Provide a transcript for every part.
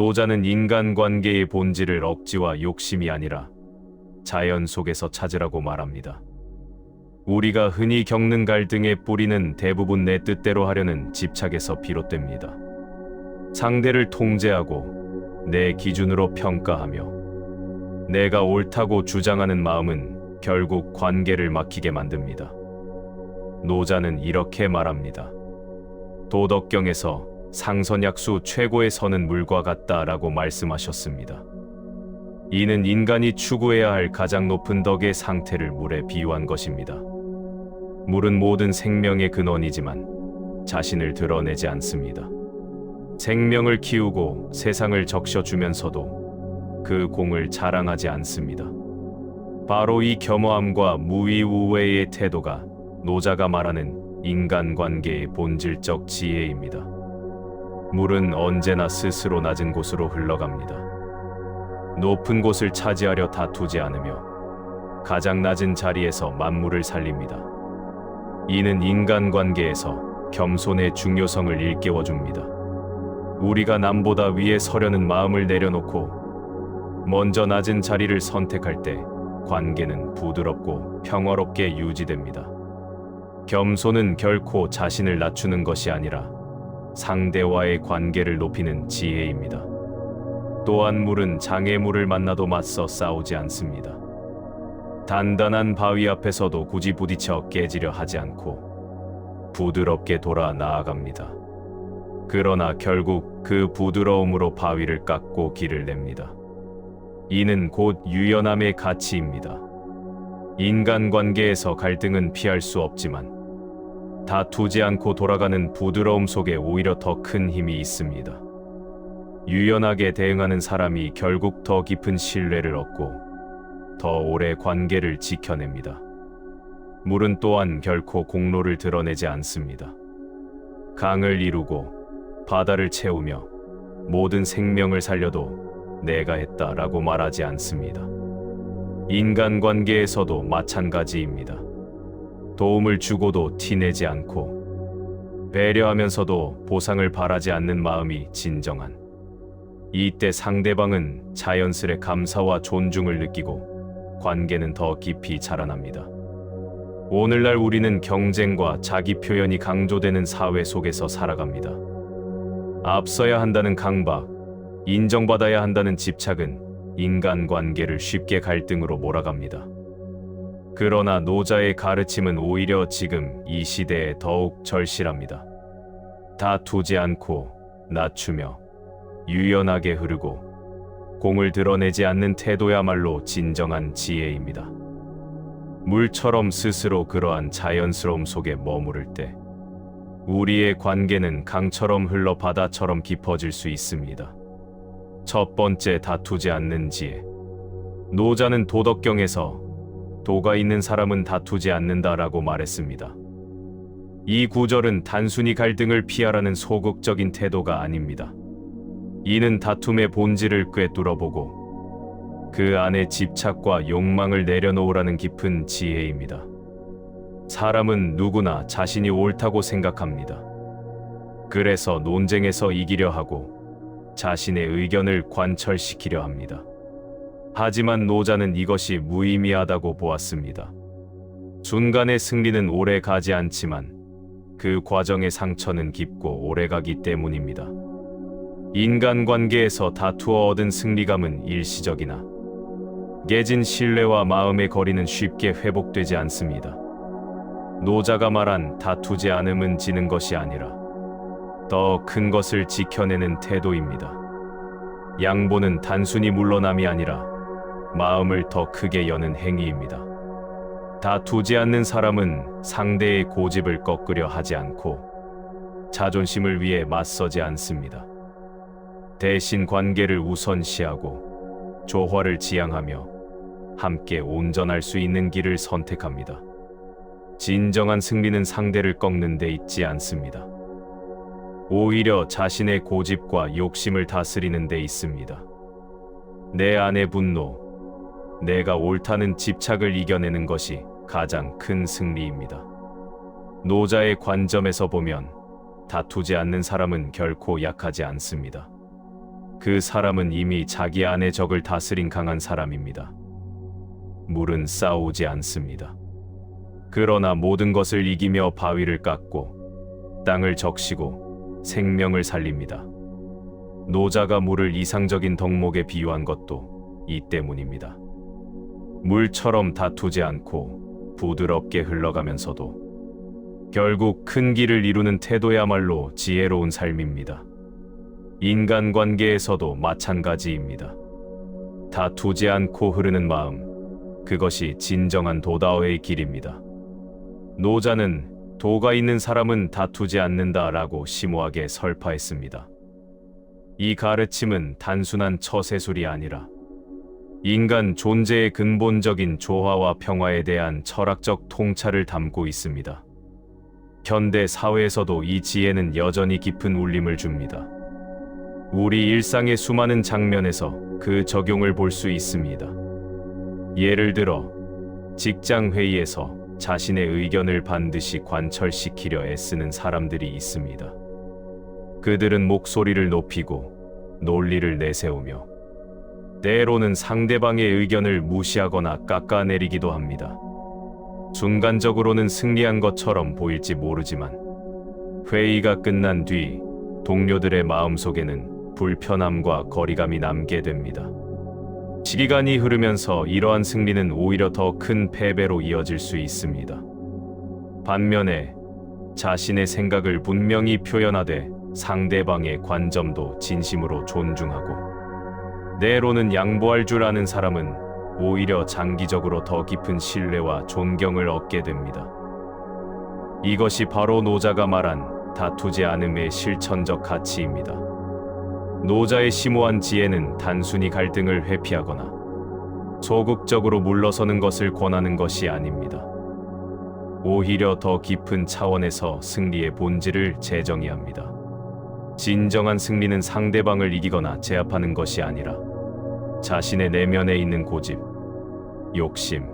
노자는 인간관계의 본질을 억지와 욕심이 아니라 자연 속에서 찾으라고 말합니다. 우리가 흔히 겪는 갈등의 뿌리는 대부분 내 뜻대로 하려는 집착에서 비롯됩니다. 상대를 통제하고 내 기준으로 평가하며 내가 옳다고 주장하는 마음은 결국 관계를 막히게 만듭니다. 노자는 이렇게 말합니다. 도덕경에서 상선약수 최고의 선은 물과 같다라고 말씀하셨습니다. 이는 인간이 추구해야 할 가장 높은 덕의 상태를 물에 비유한 것입니다. 물은 모든 생명의 근원이지만 자신을 드러내지 않습니다. 생명을 키우고 세상을 적셔주면서도 그 공을 자랑하지 않습니다. 바로 이 겸허함과 무위우외의 태도가 노자가 말하는 인간관계의 본질적 지혜입니다. 물은 언제나 스스로 낮은 곳으로 흘러갑니다. 높은 곳을 차지하려 다투지 않으며 가장 낮은 자리에서 만물을 살립니다. 이는 인간관계에서 겸손의 중요성을 일깨워줍니다. 우리가 남보다 위에 서려는 마음을 내려놓고 먼저 낮은 자리를 선택할 때 관계는 부드럽고 평화롭게 유지됩니다. 겸손은 결코 자신을 낮추는 것이 아니라 상대와의 관계를 높이는 지혜입니다. 또한 물은 장애물을 만나도 맞서 싸우지 않습니다. 단단한 바위 앞에서도 굳이 부딪혀 깨지려 하지 않고 부드럽게 돌아 나아갑니다. 그러나 결국 그 부드러움으로 바위를 깎고 길을 냅니다. 이는 곧 유연함의 가치입니다. 인간관계에서 갈등은 피할 수 없지만 다투지 않고 돌아가는 부드러움 속에 오히려 더 큰 힘이 있습니다. 유연하게 대응하는 사람이 결국 더 깊은 신뢰를 얻고 더 오래 관계를 지켜냅니다. 물은 또한 결코 공로를 드러내지 않습니다. 강을 이루고 바다를 채우며 모든 생명을 살려도 내가 했다라고 말하지 않습니다. 인간관계에서도 마찬가지입니다. 도움을 주고도 티내지 않고 배려하면서도 보상을 바라지 않는 마음이 진정한, 이때 상대방은 자연스레 감사와 존중을 느끼고 관계는 더 깊이 자라납니다. 오늘날 우리는 경쟁과 자기 표현이 강조되는 사회 속에서 살아갑니다. 앞서야 한다는 강박, 인정받아야 한다는 집착은 인간관계를 쉽게 갈등으로 몰아갑니다. 그러나 노자의 가르침은 오히려 지금 이 시대에 더욱 절실합니다. 다투지 않고 낮추며 유연하게 흐르고 공을 드러내지 않는 태도야말로 진정한 지혜입니다. 물처럼 스스로 그러한 자연스러움 속에 머무를 때 우리의 관계는 강처럼 흘러 바다처럼 깊어질 수 있습니다. 첫 번째, 다투지 않는 지혜. 노자는 도덕경에서 도가 있는 사람은 다투지 않는다라고 말했습니다. 이 구절은 단순히 갈등을 피하라는 소극적인 태도가 아닙니다. 이는 다툼의 본질을 꿰뚫어보고 그 안에 집착과 욕망을 내려놓으라는 깊은 지혜입니다. 사람은 누구나 자신이 옳다고 생각합니다. 그래서 논쟁에서 이기려 하고 자신의 의견을 관철시키려 합니다. 하지만 노자는 이것이 무의미하다고 보았습니다. 순간의 승리는 오래 가지 않지만 그 과정의 상처는 깊고 오래가기 때문입니다. 인간관계에서 다투어 얻은 승리감은 일시적이나 깨진 신뢰와 마음의 거리는 쉽게 회복되지 않습니다. 노자가 말한 다투지 않음은 지는 것이 아니라 더 큰 것을 지켜내는 태도입니다. 양보는 단순히 물러남이 아니라 마음을 더 크게 여는 행위입니다. 다투지 않는 사람은 상대의 고집을 꺾으려 하지 않고 자존심을 위해 맞서지 않습니다. 대신 관계를 우선시하고 조화를 지향하며 함께 온전할 수 있는 길을 선택합니다. 진정한 승리는 상대를 꺾는 데 있지 않습니다. 오히려 자신의 고집과 욕심을 다스리는 데 있습니다. 내 안의 분노, 내가 옳다는 집착을 이겨내는 것이 가장 큰 승리입니다. 노자의 관점에서 보면 다투지 않는 사람은 결코 약하지 않습니다. 그 사람은 이미 자기 안의 적을 다스린 강한 사람입니다. 물은 싸우지 않습니다. 그러나 모든 것을 이기며 바위를 깎고 땅을 적시고 생명을 살립니다. 노자가 물을 이상적인 덕목에 비유한 것도 이 때문입니다. 물처럼 다투지 않고 부드럽게 흘러가면서도 결국 큰 길을 이루는 태도야말로 지혜로운 삶입니다. 인간관계에서도 마찬가지입니다. 다투지 않고 흐르는 마음, 그것이 진정한 도다어의 길입니다. 노자는 도가 있는 사람은 다투지 않는다라고 심오하게 설파했습니다. 이 가르침은 단순한 처세술이 아니라 인간 존재의 근본적인 조화와 평화에 대한 철학적 통찰을 담고 있습니다. 현대 사회에서도 이 지혜는 여전히 깊은 울림을 줍니다. 우리 일상의 수많은 장면에서 그 적용을 볼 수 있습니다. 예를 들어 직장 회의에서 자신의 의견을 반드시 관철시키려 애쓰는 사람들이 있습니다. 그들은 목소리를 높이고 논리를 내세우며 때로는 상대방의 의견을 무시하거나 깎아내리기도 합니다. 순간적으로는 승리한 것처럼 보일지 모르지만 회의가 끝난 뒤 동료들의 마음속에는 불편함과 거리감이 남게 됩니다. 시간이 흐르면서 이러한 승리는 오히려 더 큰 패배로 이어질 수 있습니다. 반면에 자신의 생각을 분명히 표현하되 상대방의 관점도 진심으로 존중하고 때로는 양보할 줄 아는 사람은 오히려 장기적으로 더 깊은 신뢰와 존경을 얻게 됩니다. 이것이 바로 노자가 말한 다투지 않음의 실천적 가치입니다. 노자의 심오한 지혜는 단순히 갈등을 회피하거나 소극적으로 물러서는 것을 권하는 것이 아닙니다. 오히려 더 깊은 차원에서 승리의 본질을 재정의합니다. 진정한 승리는 상대방을 이기거나 제압하는 것이 아니라 자신의 내면에 있는 고집, 욕심,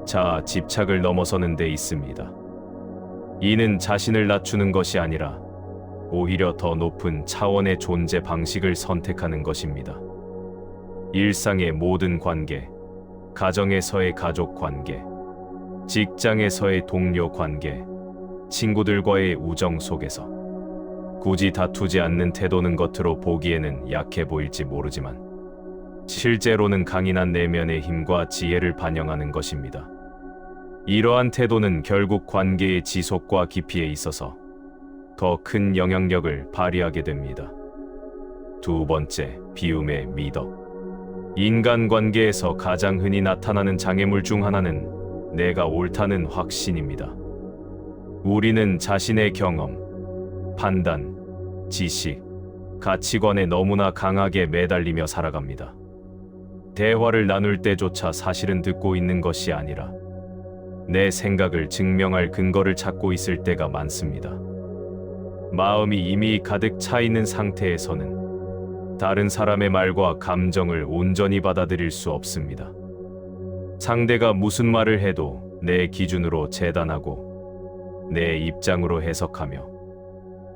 자아, 집착을 넘어서는 데 있습니다. 이는 자신을 낮추는 것이 아니라 오히려 더 높은 차원의 존재 방식을 선택하는 것입니다. 일상의 모든 관계, 가정에서의 가족 관계, 직장에서의 동료 관계, 친구들과의 우정 속에서 굳이 다투지 않는 태도는 겉으로 보기에는 약해 보일지 모르지만 실제로는 강인한 내면의 힘과 지혜를 반영하는 것입니다. 이러한 태도는 결국 관계의 지속과 깊이에 있어서 더 큰 영향력을 발휘하게 됩니다. 두 번째, 비움의 미덕. 인간관계에서 가장 흔히 나타나는 장애물 중 하나는 내가 옳다는 확신입니다. 우리는 자신의 경험, 판단, 지식, 가치관에 너무나 강하게 매달리며 살아갑니다. 대화를 나눌 때조차 사실은 듣고 있는 것이 아니라 내 생각을 증명할 근거를 찾고 있을 때가 많습니다. 마음이 이미 가득 차 있는 상태에서는 다른 사람의 말과 감정을 온전히 받아들일 수 없습니다. 상대가 무슨 말을 해도 내 기준으로 재단하고 내 입장으로 해석하며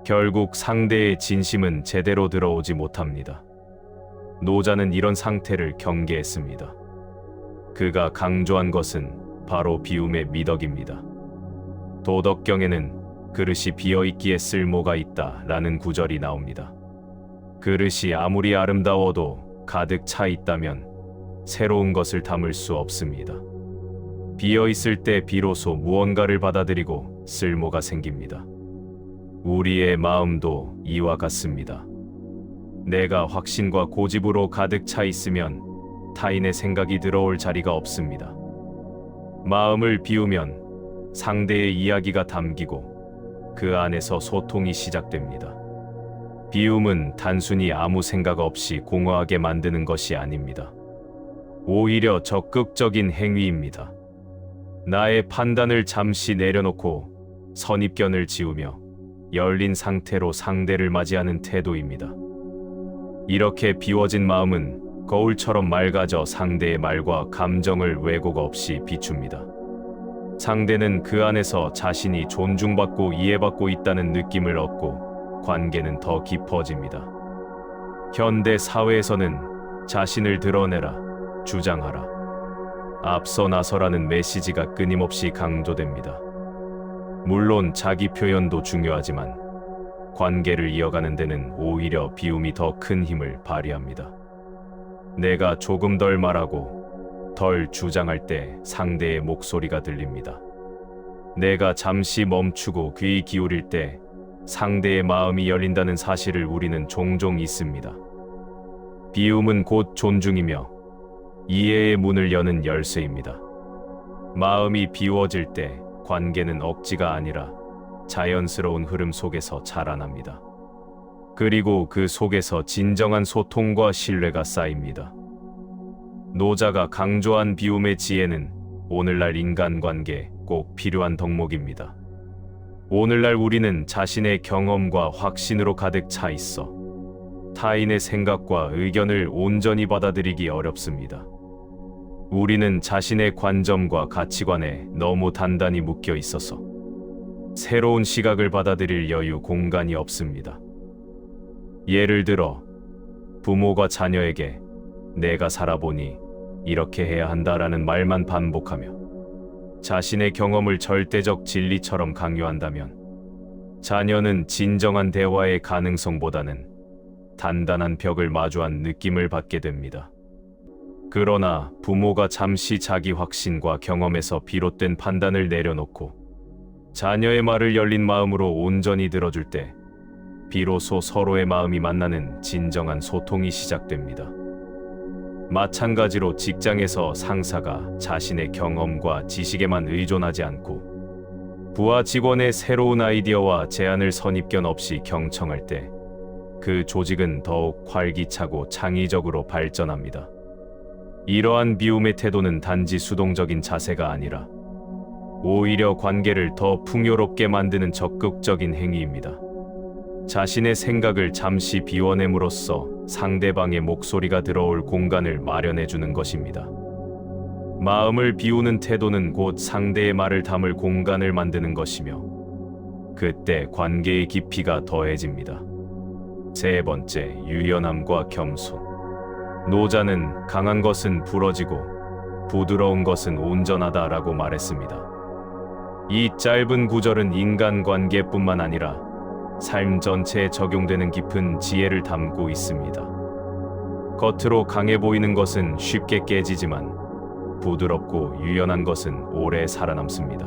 결국 상대의 진심은 제대로 들어오지 못합니다. 노자는 이런 상태를 경계했습니다. 그가 강조한 것은 바로 비움의 미덕입니다. 도덕경에는 그릇이 비어있기에 쓸모가 있다라는 구절이 나옵니다. 그릇이 아무리 아름다워도 가득 차 있다면 새로운 것을 담을 수 없습니다. 비어있을 때 비로소 무언가를 받아들이고 쓸모가 생깁니다. 우리의 마음도 이와 같습니다. 내가 확신과 고집으로 가득 차 있으면 타인의 생각이 들어올 자리가 없습니다. 마음을 비우면 상대의 이야기가 담기고 그 안에서 소통이 시작됩니다. 비움은 단순히 아무 생각 없이 공허하게 만드는 것이 아닙니다. 오히려 적극적인 행위입니다. 나의 판단을 잠시 내려놓고 선입견을 지우며 열린 상태로 상대를 맞이하는 태도입니다. 이렇게 비워진 마음은 거울처럼 맑아져 상대의 말과 감정을 왜곡 없이 비춥니다. 상대는 그 안에서 자신이 존중받고 이해받고 있다는 느낌을 얻고 관계는 더 깊어집니다. 현대 사회에서는 자신을 드러내라, 주장하라, 앞서 나서라는 메시지가 끊임없이 강조됩니다. 물론 자기 표현도 중요하지만 관계를 이어가는 데는 오히려 비움이 더 큰 힘을 발휘합니다. 내가 조금 덜 말하고 덜 주장할 때 상대의 목소리가 들립니다. 내가 잠시 멈추고 귀 기울일 때 상대의 마음이 열린다는 사실을 우리는 종종 잊습니다. 비움은 곧 존중이며 이해의 문을 여는 열쇠입니다. 마음이 비워질 때 관계는 억지가 아니라 자연스러운 흐름 속에서 자라납니다. 그리고 그 속에서 진정한 소통과 신뢰가 쌓입니다. 노자가 강조한 비움의 지혜는 오늘날 인간관계에 꼭 필요한 덕목입니다. 오늘날 우리는 자신의 경험과 확신으로 가득 차 있어 타인의 생각과 의견을 온전히 받아들이기 어렵습니다. 우리는 자신의 관점과 가치관에 너무 단단히 묶여 있어서 새로운 시각을 받아들일 여유, 공간이 없습니다. 예를 들어 부모가 자녀에게 내가 살아보니 이렇게 해야 한다라는 말만 반복하며 자신의 경험을 절대적 진리처럼 강요한다면 자녀는 진정한 대화의 가능성보다는 단단한 벽을 마주한 느낌을 받게 됩니다. 그러나 부모가 잠시 자기 확신과 경험에서 비롯된 판단을 내려놓고 자녀의 말을 열린 마음으로 온전히 들어줄 때 비로소 서로의 마음이 만나는 진정한 소통이 시작됩니다. 마찬가지로 직장에서 상사가 자신의 경험과 지식에만 의존하지 않고 부하 직원의 새로운 아이디어와 제안을 선입견 없이 경청할 때 그 조직은 더욱 활기차고 창의적으로 발전합니다. 이러한 비움의 태도는 단지 수동적인 자세가 아니라 오히려 관계를 더 풍요롭게 만드는 적극적인 행위입니다. 자신의 생각을 잠시 비워냄으로써 상대방의 목소리가 들어올 공간을 마련해 주는 것입니다. 마음을 비우는 태도는 곧 상대의 말을 담을 공간을 만드는 것이며 그때 관계의 깊이가 더해집니다. 세 번째, 유연함과 겸손. 노자는 강한 것은 부러지고 부드러운 것은 온전하다라고 말했습니다. 이 짧은 구절은 인간관계뿐만 아니라 삶 전체에 적용되는 깊은 지혜를 담고 있습니다. 겉으로 강해 보이는 것은 쉽게 깨지지만 부드럽고 유연한 것은 오래 살아남습니다.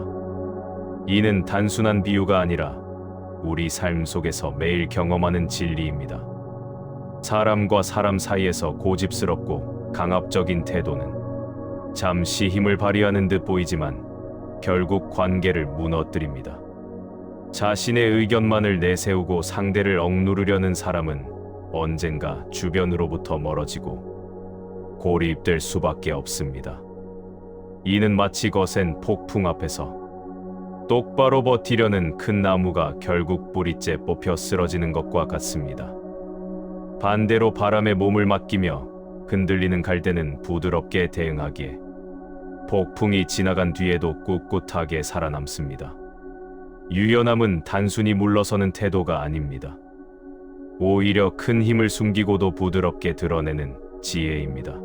이는 단순한 비유가 아니라 우리 삶 속에서 매일 경험하는 진리입니다. 사람과 사람 사이에서 고집스럽고 강압적인 태도는 잠시 힘을 발휘하는 듯 보이지만 결국 관계를 무너뜨립니다. 자신의 의견만을 내세우고 상대를 억누르려는 사람은 언젠가 주변으로부터 멀어지고 고립될 수밖에 없습니다. 이는 마치 거센 폭풍 앞에서 똑바로 버티려는 큰 나무가 결국 뿌리째 뽑혀 쓰러지는 것과 같습니다. 반대로 바람에 몸을 맡기며 흔들리는 갈대는 부드럽게 대응하기에 폭풍이 지나간 뒤에도 꿋꿋하게 살아남습니다. 유연함은 단순히 물러서는 태도가 아닙니다. 오히려 큰 힘을 숨기고도 부드럽게 드러내는 지혜입니다.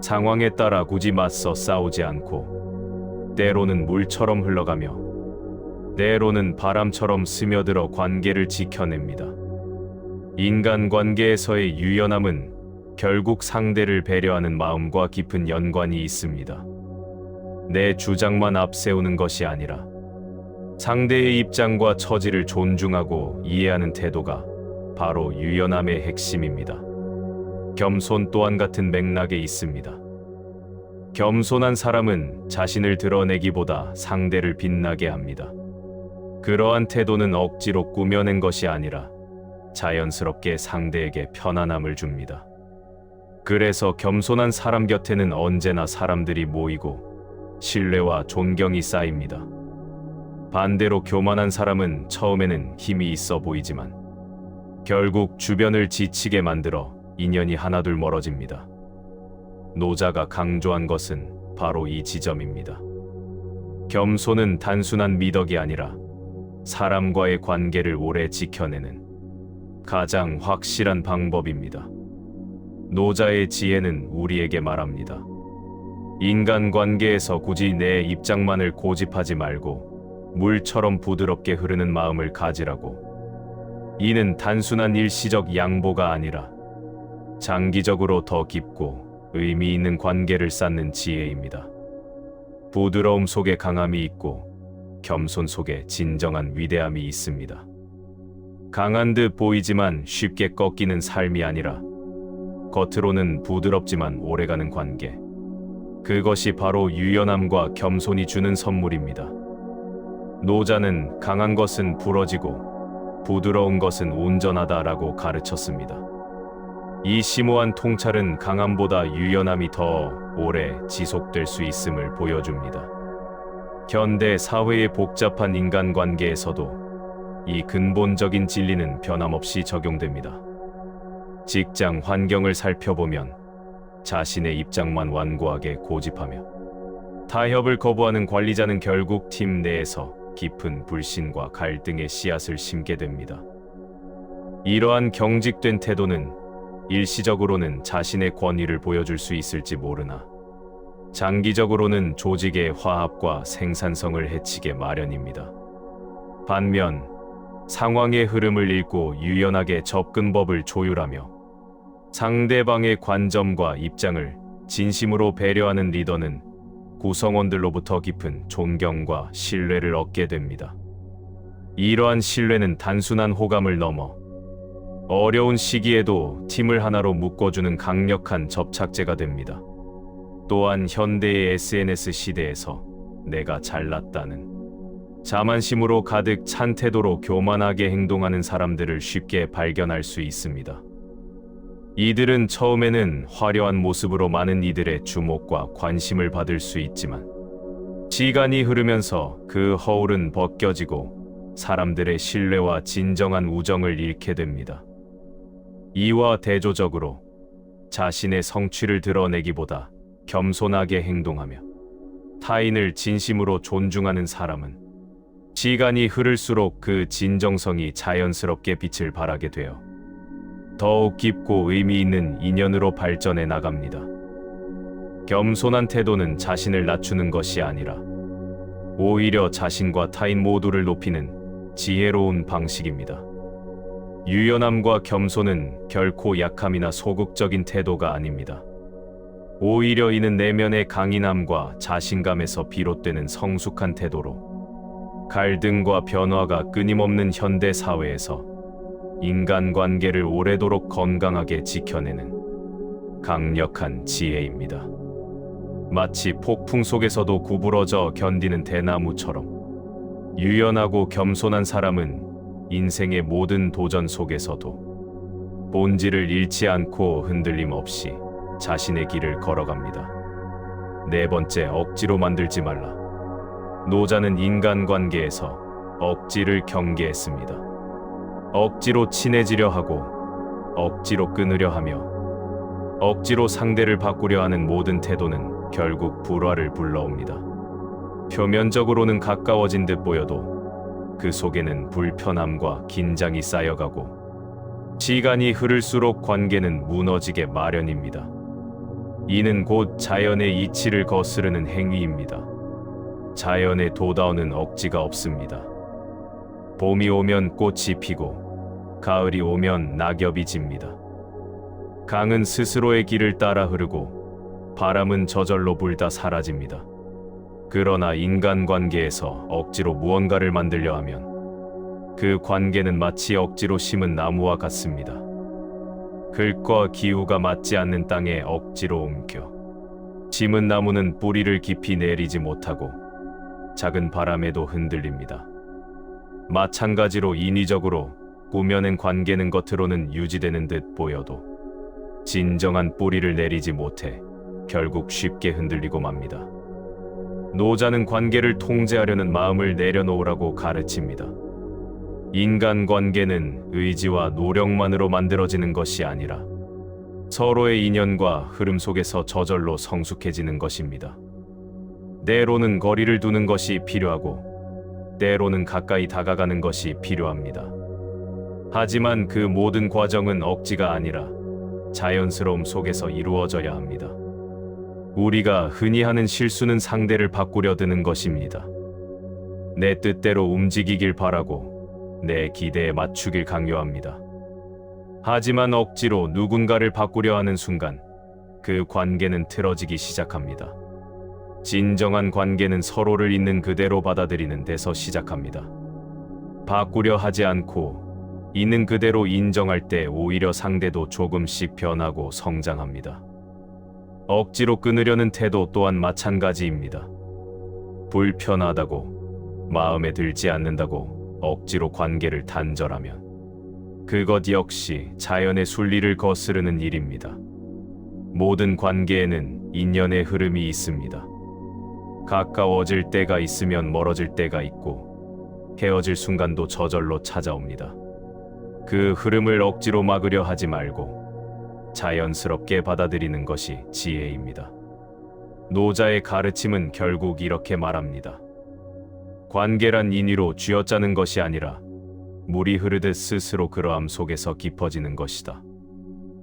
상황에 따라 굳이 맞서 싸우지 않고 때로는 물처럼 흘러가며 때로는 바람처럼 스며들어 관계를 지켜냅니다. 인간관계에서의 유연함은 결국 상대를 배려하는 마음과 깊은 연관이 있습니다. 내 주장만 앞세우는 것이 아니라 상대의 입장과 처지를 존중하고 이해하는 태도가 바로 유연함의 핵심입니다. 겸손 또한 같은 맥락에 있습니다. 겸손한 사람은 자신을 드러내기보다 상대를 빛나게 합니다. 그러한 태도는 억지로 꾸며낸 것이 아니라 자연스럽게 상대에게 편안함을 줍니다. 그래서 겸손한 사람 곁에는 언제나 사람들이 모이고 신뢰와 존경이 쌓입니다. 반대로 교만한 사람은 처음에는 힘이 있어 보이지만 결국 주변을 지치게 만들어 인연이 하나둘 멀어집니다. 노자가 강조한 것은 바로 이 지점입니다. 겸손은 단순한 미덕이 아니라 사람과의 관계를 오래 지켜내는 가장 확실한 방법입니다. 노자의 지혜는 우리에게 말합니다. 인간관계에서 굳이 내 입장만을 고집하지 말고 물처럼 부드럽게 흐르는 마음을 가지라고. 이는 단순한 일시적 양보가 아니라 장기적으로 더 깊고 의미 있는 관계를 쌓는 지혜입니다. 부드러움 속에 강함이 있고 겸손 속에 진정한 위대함이 있습니다. 강한 듯 보이지만 쉽게 꺾이는 삶이 아니라 겉으로는 부드럽지만 오래가는 관계. 그것이 바로 유연함과 겸손이 주는 선물입니다. 노자는 강한 것은 부러지고 부드러운 것은 온전하다라고 가르쳤습니다. 이 심오한 통찰은 강함보다 유연함이 더 오래 지속될 수 있음을 보여줍니다. 현대 사회의 복잡한 인간관계에서도 이 근본적인 진리는 변함없이 적용됩니다. 직장 환경을 살펴보면 자신의 입장만 완고하게 고집하며 타협을 거부하는 관리자는 결국 팀 내에서 깊은 불신과 갈등의 씨앗을 심게 됩니다. 이러한 경직된 태도는 일시적으로는 자신의 권위를 보여줄 수 있을지 모르나 장기적으로는 조직의 화합과 생산성을 해치게 마련입니다. 반면 상황의 흐름을 읽고 유연하게 접근법을 조율하며 상대방의 관점과 입장을 진심으로 배려하는 리더는 구성원들로부터 깊은 존경과 신뢰를 얻게 됩니다. 이러한 신뢰는 단순한 호감을 넘어 어려운 시기에도 팀을 하나로 묶어주는 강력한 접착제가 됩니다. 또한 현대의 SNS 시대에서 내가 잘났다는 자만심으로 가득 찬 태도로 교만하게 행동하는 사람들을 쉽게 발견할 수 있습니다. 이들은 처음에는 화려한 모습으로 많은 이들의 주목과 관심을 받을 수 있지만 시간이 흐르면서 그 허울은 벗겨지고 사람들의 신뢰와 진정한 우정을 잃게 됩니다. 이와 대조적으로 자신의 성취를 드러내기보다 겸손하게 행동하며 타인을 진심으로 존중하는 사람은 시간이 흐를수록 그 진정성이 자연스럽게 빛을 발하게 되어 더욱 깊고 의미 있는 인연으로 발전해 나갑니다. 겸손한 태도는 자신을 낮추는 것이 아니라 오히려 자신과 타인 모두를 높이는 지혜로운 방식입니다. 유연함과 겸손은 결코 약함이나 소극적인 태도가 아닙니다. 오히려 이는 내면의 강인함과 자신감에서 비롯되는 성숙한 태도로 갈등과 변화가 끊임없는 현대 사회에서 인간관계를 오래도록 건강하게 지켜내는 강력한 지혜입니다. 마치 폭풍 속에서도 구부러져 견디는 대나무처럼 유연하고 겸손한 사람은 인생의 모든 도전 속에서도 본질을 잃지 않고 흔들림 없이 자신의 길을 걸어갑니다. 네 번째, 억지로 만들지 말라. 노자는 인간관계에서 억지를 경계했습니다. 억지로 친해지려 하고 억지로 끊으려 하며 억지로 상대를 바꾸려 하는 모든 태도는 결국 불화를 불러옵니다. 표면적으로는 가까워진 듯 보여도 그 속에는 불편함과 긴장이 쌓여가고 시간이 흐를수록 관계는 무너지게 마련입니다. 이는 곧 자연의 이치를 거스르는 행위입니다. 자연에 돋아오는 억지가 없습니다. 봄이 오면 꽃이 피고 가을이 오면 낙엽이 집니다. 강은 스스로의 길을 따라 흐르고 바람은 저절로 불다 사라집니다. 그러나 인간관계에서 억지로 무언가를 만들려 하면 그 관계는 마치 억지로 심은 나무와 같습니다. 글과 기후가 맞지 않는 땅에 억지로 옮겨 심은 나무는 뿌리를 깊이 내리지 못하고 작은 바람에도 흔들립니다. 마찬가지로 인위적으로 꾸며낸 관계는 겉으로는 유지되는 듯 보여도 진정한 뿌리를 내리지 못해 결국 쉽게 흔들리고 맙니다. 노자는 관계를 통제하려는 마음을 내려놓으라고 가르칩니다. 인간관계는 의지와 노력만으로 만들어지는 것이 아니라 서로의 인연과 흐름 속에서 저절로 성숙해지는 것입니다. 때로는 거리를 두는 것이 필요하고 때로는 가까이 다가가는 것이 필요합니다. 하지만 그 모든 과정은 억지가 아니라 자연스러움 속에서 이루어져야 합니다. 우리가 흔히 하는 실수는 상대를 바꾸려 드는 것입니다. 내 뜻대로 움직이길 바라고 내 기대에 맞추길 강요합니다. 하지만 억지로 누군가를 바꾸려 하는 순간 그 관계는 틀어지기 시작합니다. 진정한 관계는 서로를 있는 그대로 받아들이는 데서 시작합니다. 바꾸려 하지 않고 있는 그대로 인정할 때 오히려 상대도 조금씩 변하고 성장합니다. 억지로 끊으려는 태도 또한 마찬가지입니다. 불편하다고, 마음에 들지 않는다고 억지로 관계를 단절하면 그것 역시 자연의 순리를 거스르는 일입니다. 모든 관계에는 인연의 흐름이 있습니다. 가까워질 때가 있으면 멀어질 때가 있고 헤어질 순간도 저절로 찾아옵니다. 그 흐름을 억지로 막으려 하지 말고 자연스럽게 받아들이는 것이 지혜입니다. 노자의 가르침은 결국 이렇게 말합니다. 관계란 인위로 쥐어짜는 것이 아니라 물이 흐르듯 스스로 그러함 속에서 깊어지는 것이다.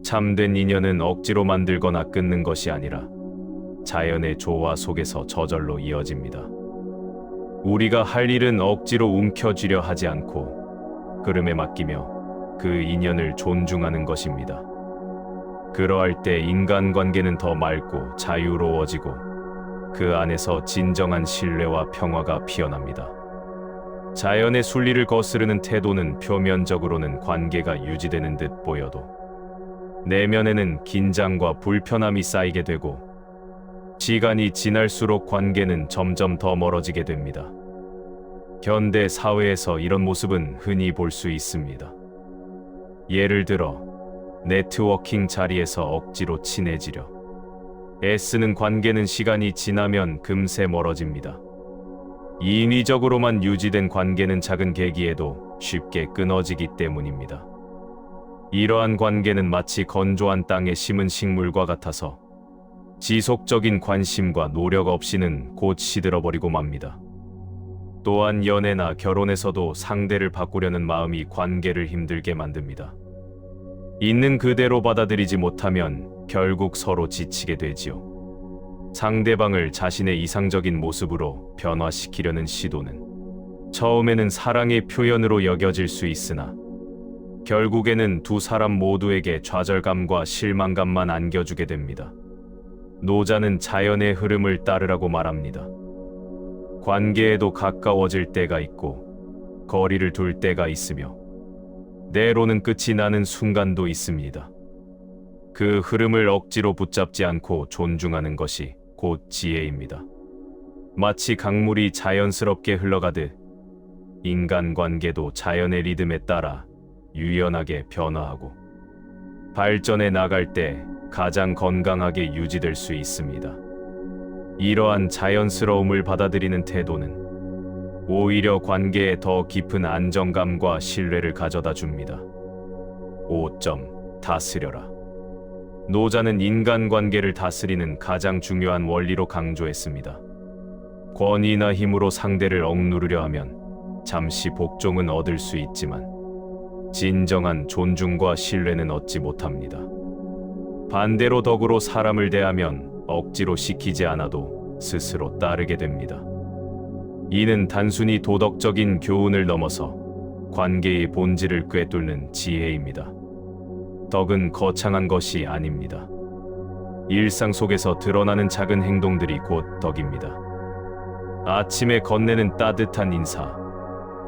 참된 인연은 억지로 만들거나 끊는 것이 아니라 자연의 조화 속에서 저절로 이어집니다. 우리가 할 일은 억지로 움켜쥐려 하지 않고 흐름에 맡기며 그 인연을 존중하는 것입니다. 그러할 때 인간관계는 더 맑고 자유로워지고 그 안에서 진정한 신뢰와 평화가 피어납니다. 자연의 순리를 거스르는 태도는 표면적으로는 관계가 유지되는 듯 보여도 내면에는 긴장과 불편함이 쌓이게 되고 시간이 지날수록 관계는 점점 더 멀어지게 됩니다. 현대 사회에서 이런 모습은 흔히 볼 수 있습니다. 예를 들어 네트워킹 자리에서 억지로 친해지려 애쓰는 관계는 시간이 지나면 금세 멀어집니다. 인위적으로만 유지된 관계는 작은 계기에도 쉽게 끊어지기 때문입니다. 이러한 관계는 마치 건조한 땅에 심은 식물과 같아서 지속적인 관심과 노력 없이는 곧 시들어버리고 맙니다. 또한 연애나 결혼에서도 상대를 바꾸려는 마음이 관계를 힘들게 만듭니다. 있는 그대로 받아들이지 못하면 결국 서로 지치게 되지요. 상대방을 자신의 이상적인 모습으로 변화시키려는 시도는 처음에는 사랑의 표현으로 여겨질 수 있으나 결국에는 두 사람 모두에게 좌절감과 실망감만 안겨주게 됩니다. 노자는 자연의 흐름을 따르라고 말합니다. 관계에도 가까워질 때가 있고 거리를 둘 때가 있으며 때로는 끝이 나는 순간도 있습니다. 그 흐름을 억지로 붙잡지 않고 존중하는 것이 곧 지혜입니다. 마치 강물이 자연스럽게 흘러가듯 인간관계도 자연의 리듬에 따라 유연하게 변화하고 발전해 나갈 때 가장 건강하게 유지될 수 있습니다. 이러한 자연스러움을 받아들이는 태도는 오히려 관계에 더 깊은 안정감과 신뢰를 가져다 줍니다. 5점. 다스려라. 노자는 인간관계를 다스리는 가장 중요한 원리로 강조했습니다. 권위나 힘으로 상대를 억누르려 하면 잠시 복종은 얻을 수 있지만 진정한 존중과 신뢰는 얻지 못합니다. 반대로 덕으로 사람을 대하면 억지로 시키지 않아도 스스로 따르게 됩니다. 이는 단순히 도덕적인 교훈을 넘어서 관계의 본질을 꿰뚫는 지혜입니다. 덕은 거창한 것이 아닙니다. 일상 속에서 드러나는 작은 행동들이 곧 덕입니다. 아침에 건네는 따뜻한 인사,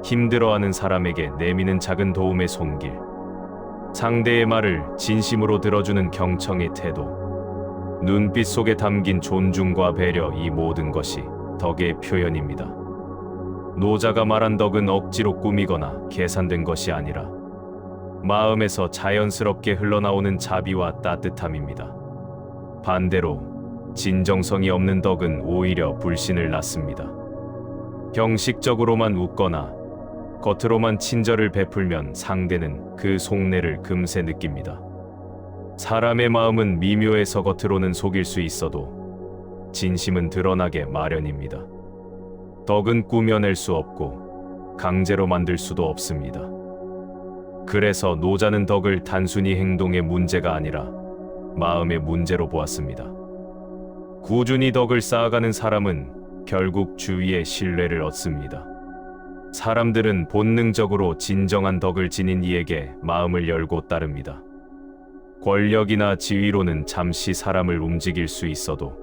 힘들어하는 사람에게 내미는 작은 도움의 손길, 상대의 말을 진심으로 들어주는 경청의 태도, 눈빛 속에 담긴 존중과 배려, 이 모든 것이 덕의 표현입니다. 노자가 말한 덕은 억지로 꾸미거나 계산된 것이 아니라 마음에서 자연스럽게 흘러나오는 자비와 따뜻함입니다. 반대로 진정성이 없는 덕은 오히려 불신을 낳습니다. 형식적으로만 웃거나 겉으로만 친절을 베풀면 상대는 그 속내를 금세 느낍니다. 사람의 마음은 미묘해서 겉으로는 속일 수 있어도 진심은 드러나게 마련입니다. 덕은 꾸며낼 수 없고 강제로 만들 수도 없습니다. 그래서 노자는 덕을 단순히 행동의 문제가 아니라 마음의 문제로 보았습니다. 꾸준히 덕을 쌓아가는 사람은 결국 주위의 신뢰를 얻습니다. 사람들은 본능적으로 진정한 덕을 지닌 이에게 마음을 열고 따릅니다. 권력이나 지위로는 잠시 사람을 움직일 수 있어도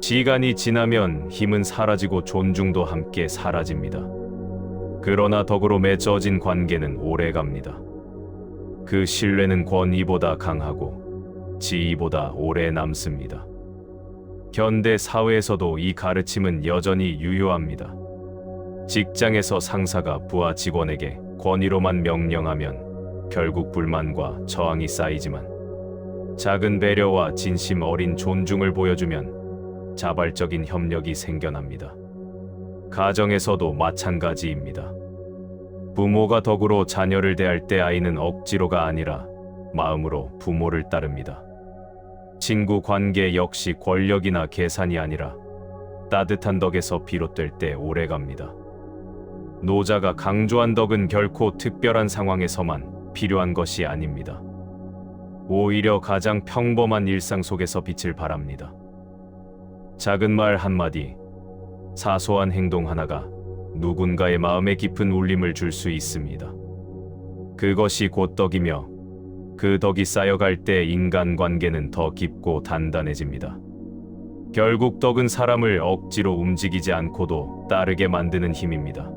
시간이 지나면 힘은 사라지고 존중도 함께 사라집니다. 그러나 덕으로 맺어진 관계는 오래갑니다. 그 신뢰는 권위보다 강하고 지위보다 오래 남습니다. 현대 사회에서도 이 가르침은 여전히 유효합니다. 직장에서 상사가 부하 직원에게 권위로만 명령하면 결국 불만과 저항이 쌓이지만, 작은 배려와 진심 어린 존중을 보여주면 자발적인 협력이 생겨납니다. 가정에서도 마찬가지입니다. 부모가 덕으로 자녀를 대할 때 아이는 억지로가 아니라 마음으로 부모를 따릅니다. 친구 관계 역시 권력이나 계산이 아니라 따뜻한 덕에서 비롯될 때 오래갑니다. 노자가 강조한 덕은 결코 특별한 상황에서만 필요한 것이 아닙니다. 오히려 가장 평범한 일상 속에서 빛을 발합니다. 작은 말 한마디, 사소한 행동 하나가 누군가의 마음에 깊은 울림을 줄 수 있습니다. 그것이 곧 덕이며, 그 덕이 쌓여갈 때 인간관계는 더 깊고 단단해집니다. 결국 덕은 사람을 억지로 움직이지 않고도 따르게 만드는 힘입니다.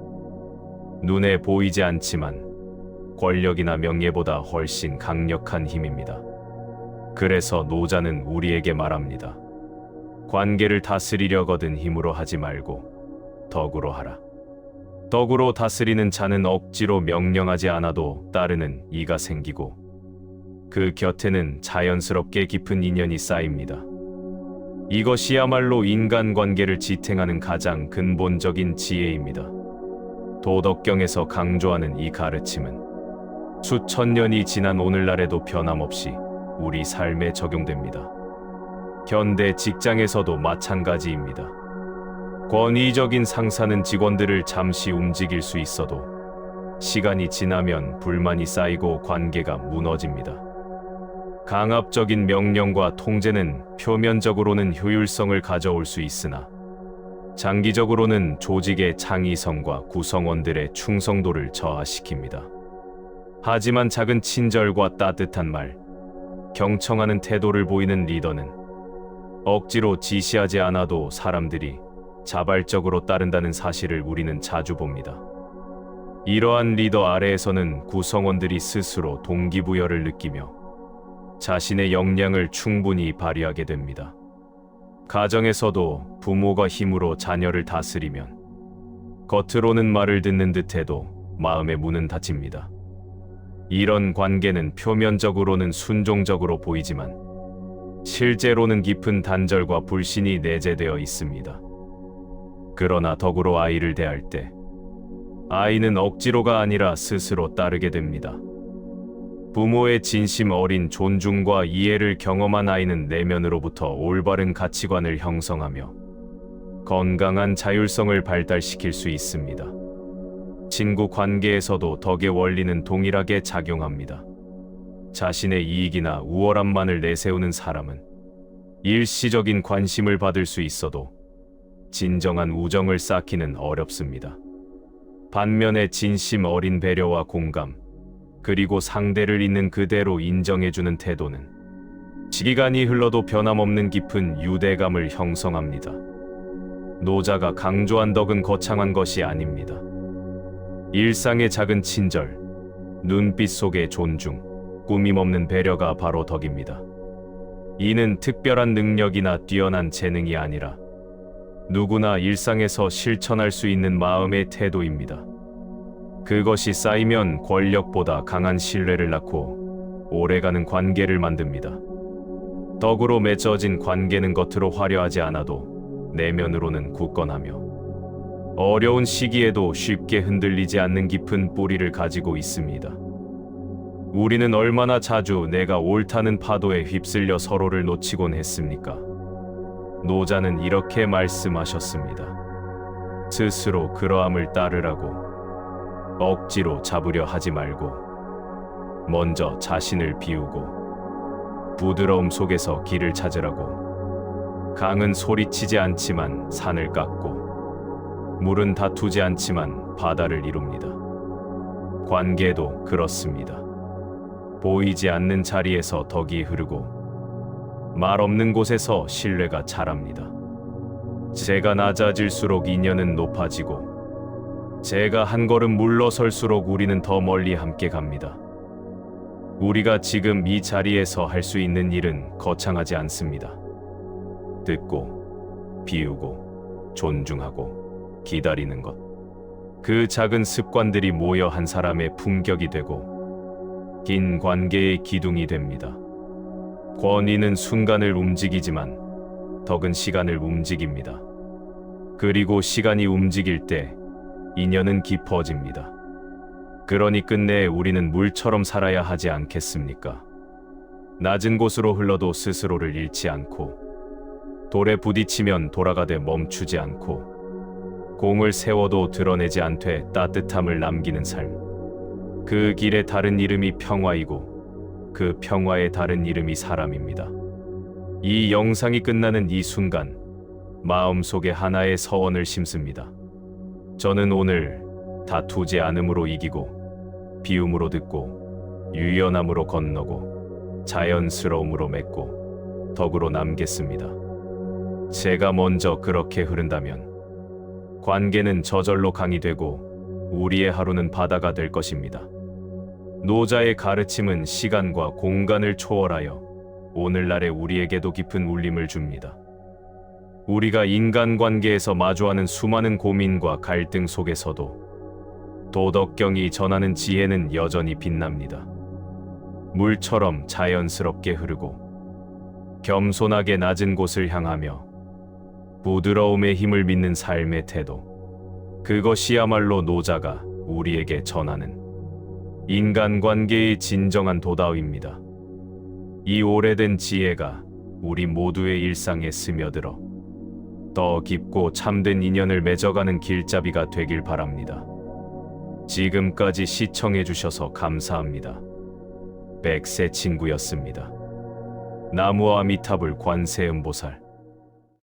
눈에 보이지 않지만 권력이나 명예보다 훨씬 강력한 힘입니다. 그래서 노자는 우리에게 말합니다. 관계를 다스리려거든 힘으로 하지 말고 덕으로 하라. 덕으로 다스리는 자는 억지로 명령하지 않아도 따르는 이가 생기고, 그 곁에는 자연스럽게 깊은 인연이 쌓입니다. 이것이야말로 인간관계를 지탱하는 가장 근본적인 지혜입니다. 도덕경에서 강조하는 이 가르침은 수천 년이 지난 오늘날에도 변함없이 우리 삶에 적용됩니다. 현대 직장에서도 마찬가지입니다. 권위적인 상사는 직원들을 잠시 움직일 수 있어도 시간이 지나면 불만이 쌓이고 관계가 무너집니다. 강압적인 명령과 통제는 표면적으로는 효율성을 가져올 수 있으나 장기적으로는 조직의 창의성과 구성원들의 충성도를 저하시킵니다. 하지만 작은 친절과 따뜻한 말, 경청하는 태도를 보이는 리더는 억지로 지시하지 않아도 사람들이 자발적으로 따른다는 사실을 우리는 자주 봅니다. 이러한 리더 아래에서는 구성원들이 스스로 동기부여를 느끼며 자신의 역량을 충분히 발휘하게 됩니다. 가정에서도 부모가 힘으로 자녀를 다스리면 겉으로는 말을 듣는 듯해도 마음의 문은 닫힙니다. 이런 관계는 표면적으로는 순종적으로 보이지만 실제로는 깊은 단절과 불신이 내재되어 있습니다. 그러나 덕으로 아이를 대할 때 아이는 억지로가 아니라 스스로 따르게 됩니다. 부모의 진심 어린 존중과 이해를 경험한 아이는 내면으로부터 올바른 가치관을 형성하며 건강한 자율성을 발달시킬 수 있습니다. 친구 관계에서도 덕의 원리는 동일하게 작용합니다. 자신의 이익이나 우월함만을 내세우는 사람은 일시적인 관심을 받을 수 있어도 진정한 우정을 쌓기는 어렵습니다. 반면에 진심 어린 배려와 공감, 그리고 상대를 있는 그대로 인정해주는 태도는 시간이 흘러도 변함없는 깊은 유대감을 형성합니다. 노자가 강조한 덕은 거창한 것이 아닙니다. 일상의 작은 친절, 눈빛 속의 존중, 꾸밈없는 배려가 바로 덕입니다. 이는 특별한 능력이나 뛰어난 재능이 아니라 누구나 일상에서 실천할 수 있는 마음의 태도입니다. 그것이 쌓이면 권력보다 강한 신뢰를 낳고 오래가는 관계를 만듭니다. 덕으로 맺어진 관계는 겉으로 화려하지 않아도 내면으로는 굳건하며 어려운 시기에도 쉽게 흔들리지 않는 깊은 뿌리를 가지고 있습니다. 우리는 얼마나 자주 내가 옳다는 파도에 휩쓸려 서로를 놓치곤 했습니까? 노자는 이렇게 말씀하셨습니다. 스스로 그러함을 따르라고. 억지로 잡으려 하지 말고 먼저 자신을 비우고 부드러움 속에서 길을 찾으라고. 강은 소리치지 않지만 산을 깎고 물은 다투지 않지만 바다를 이룹니다. 관계도 그렇습니다. 보이지 않는 자리에서 덕이 흐르고 말 없는 곳에서 신뢰가 자랍니다. 제가 낮아질수록 인연은 높아지고 제가 한 걸음 물러설수록 우리는 더 멀리 함께 갑니다. 우리가 지금 이 자리에서 할 수 있는 일은 거창하지 않습니다. 듣고, 비우고, 존중하고, 기다리는 것. 그 작은 습관들이 모여 한 사람의 품격이 되고 긴 관계의 기둥이 됩니다. 권위는 순간을 움직이지만 덕은 시간을 움직입니다. 그리고 시간이 움직일 때 인연은 깊어집니다. 그러니 끝내 우리는 물처럼 살아야 하지 않겠습니까? 낮은 곳으로 흘러도 스스로를 잃지 않고 돌에 부딪히면 돌아가되 멈추지 않고 공을 세워도 드러내지 않되 따뜻함을 남기는 삶. 그 길의 다른 이름이 평화이고 그 평화의 다른 이름이 사람입니다. 이 영상이 끝나는 이 순간 마음속에 하나의 서원을 심습니다. 저는 오늘 다투지 않음으로 이기고 비움으로 듣고 유연함으로 건너고 자연스러움으로 맺고 덕으로 남겠습니다. 제가 먼저 그렇게 흐른다면 관계는 저절로 강이 되고 우리의 하루는 바다가 될 것입니다. 노자의 가르침은 시간과 공간을 초월하여 오늘날의 우리에게도 깊은 울림을 줍니다. 우리가 인간관계에서 마주하는 수많은 고민과 갈등 속에서도 도덕경이 전하는 지혜는 여전히 빛납니다. 물처럼 자연스럽게 흐르고 겸손하게 낮은 곳을 향하며 부드러움의 힘을 믿는 삶의 태도. 그것이야말로 노자가 우리에게 전하는 인간관계의 진정한 도다입니다. 이 오래된 지혜가 우리 모두의 일상에 스며들어 더 깊고 참된 인연을 맺어가는 길잡이가 되길 바랍니다. 지금까지 시청해주셔서 감사합니다. 백세 친구였습니다. 나무와 미탑을 관세음보살.